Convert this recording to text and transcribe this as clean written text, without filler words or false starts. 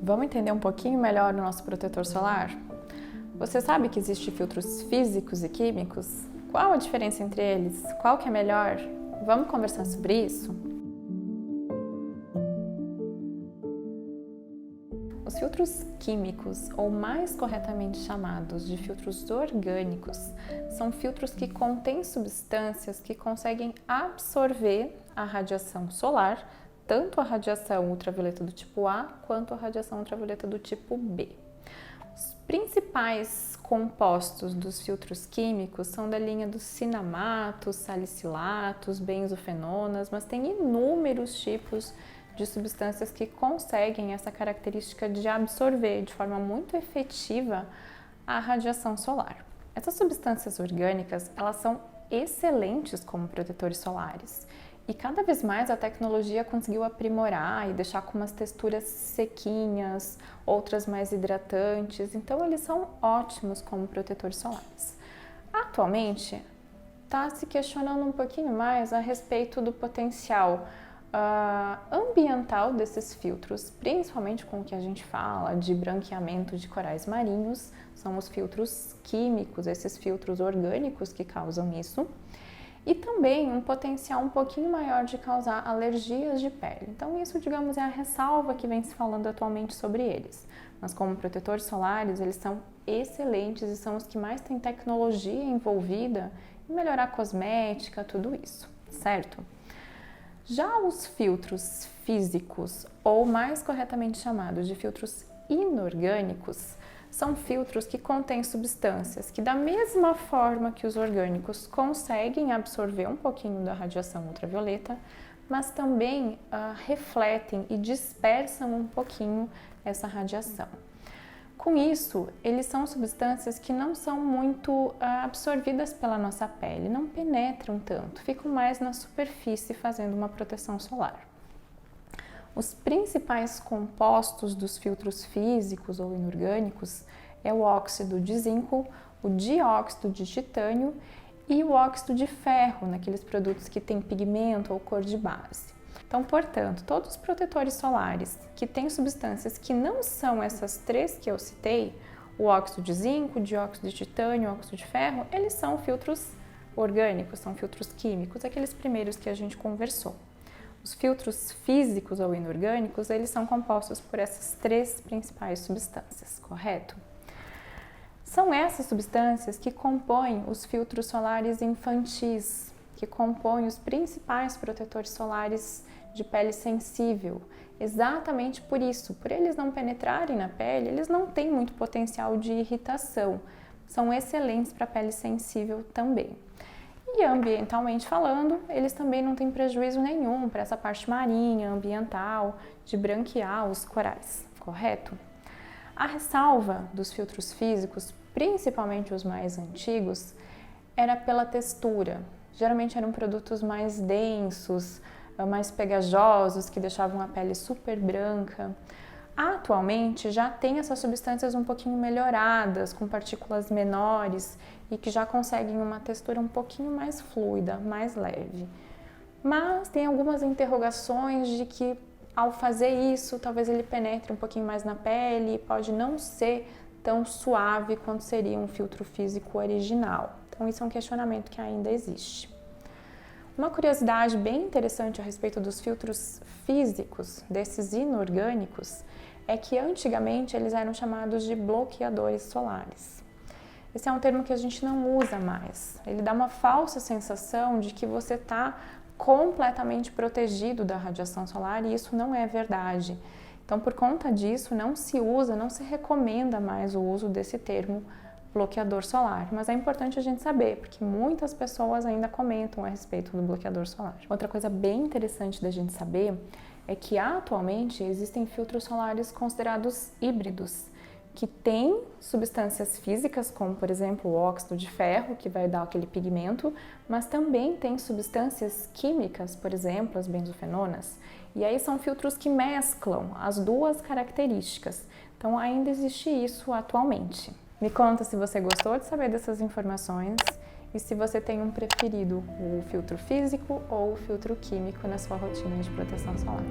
Vamos entender um pouquinho melhor o nosso protetor solar? Você sabe que existem filtros físicos e químicos? Qual a diferença entre eles? Qual que é melhor? Vamos conversar sobre isso? Os filtros químicos, ou mais corretamente chamados de filtros orgânicos, são filtros que contêm substâncias que conseguem absorver a radiação solar, tanto a radiação ultravioleta do tipo A quanto a radiação ultravioleta do tipo B. Os principais compostos dos filtros químicos são da linha dos cinamatos, salicilatos, benzofenonas, mas tem inúmeros tipos de substâncias que conseguem essa característica de absorver de forma muito efetiva a radiação solar. Essas substâncias orgânicas, elas são excelentes como protetores solares. E cada vez mais a tecnologia conseguiu aprimorar e deixar com umas texturas sequinhas, outras mais hidratantes, então eles são ótimos como protetores solares. Atualmente, está se questionando um pouquinho mais a respeito do potencial ambiental desses filtros, principalmente com o que a gente fala de branqueamento de corais marinhos, são os filtros químicos, esses filtros orgânicos que causam isso. E também um potencial um pouquinho maior de causar alergias de pele. Então isso, digamos, é a ressalva que vem se falando atualmente sobre eles. Mas como protetores solares, eles são excelentes e são os que mais têm tecnologia envolvida em melhorar a cosmética, tudo isso, certo? Já os filtros físicos, ou mais corretamente chamados de filtros inorgânicos, são filtros que contêm substâncias que, da mesma forma que os orgânicos, conseguem absorver um pouquinho da radiação ultravioleta, mas também refletem e dispersam um pouquinho essa radiação. Com isso, eles são substâncias que não são muito absorvidas pela nossa pele, não penetram tanto, ficam mais na superfície fazendo uma proteção solar. Os principais compostos dos filtros físicos ou inorgânicos é o óxido de zinco, o dióxido de titânio e o óxido de ferro, naqueles produtos que têm pigmento ou cor de base. Então, portanto, todos os protetores solares que têm substâncias que não são essas três que eu citei, o óxido de zinco, o dióxido de titânio, o óxido de ferro, eles são filtros orgânicos, são filtros químicos, aqueles primeiros que a gente conversou. Os filtros físicos ou inorgânicos, eles são compostos por essas três principais substâncias, correto? São essas substâncias que compõem os filtros solares infantis, que compõem os principais protetores solares de pele sensível. Exatamente por isso, por eles não penetrarem na pele, eles não têm muito potencial de irritação. São excelentes para a pele sensível também. E ambientalmente falando, eles também não têm prejuízo nenhum para essa parte marinha, ambiental, de branquear os corais, correto? A ressalva dos filtros físicos, principalmente os mais antigos, era pela textura. Geralmente eram produtos mais densos, mais pegajosos, que deixavam a pele super branca. Atualmente já tem essas substâncias um pouquinho melhoradas, com partículas menores e que já conseguem uma textura um pouquinho mais fluida, mais leve. Mas tem algumas interrogações de que ao fazer isso, talvez ele penetre um pouquinho mais na pele e pode não ser tão suave quanto seria um filtro físico original. Então isso é um questionamento que ainda existe. Uma curiosidade bem interessante a respeito dos filtros físicos, desses inorgânicos, é que antigamente eles eram chamados de bloqueadores solares. Esse é um termo que a gente não usa mais. Ele dá uma falsa sensação de que você está completamente protegido da radiação solar e isso não é verdade. Então, por conta disso, não se usa, não se recomenda mais o uso desse termo bloqueador solar, mas é importante a gente saber, porque muitas pessoas ainda comentam a respeito do bloqueador solar. Outra coisa bem interessante da gente saber é que atualmente existem filtros solares considerados híbridos, que têm substâncias físicas, como por exemplo o óxido de ferro, que vai dar aquele pigmento, mas também tem substâncias químicas, por exemplo, as benzofenonas, e aí são filtros que mesclam as duas características. Então ainda existe isso atualmente. Me conta se você gostou de saber dessas informações e se você tem um preferido, o filtro físico ou o filtro químico na sua rotina de proteção solar.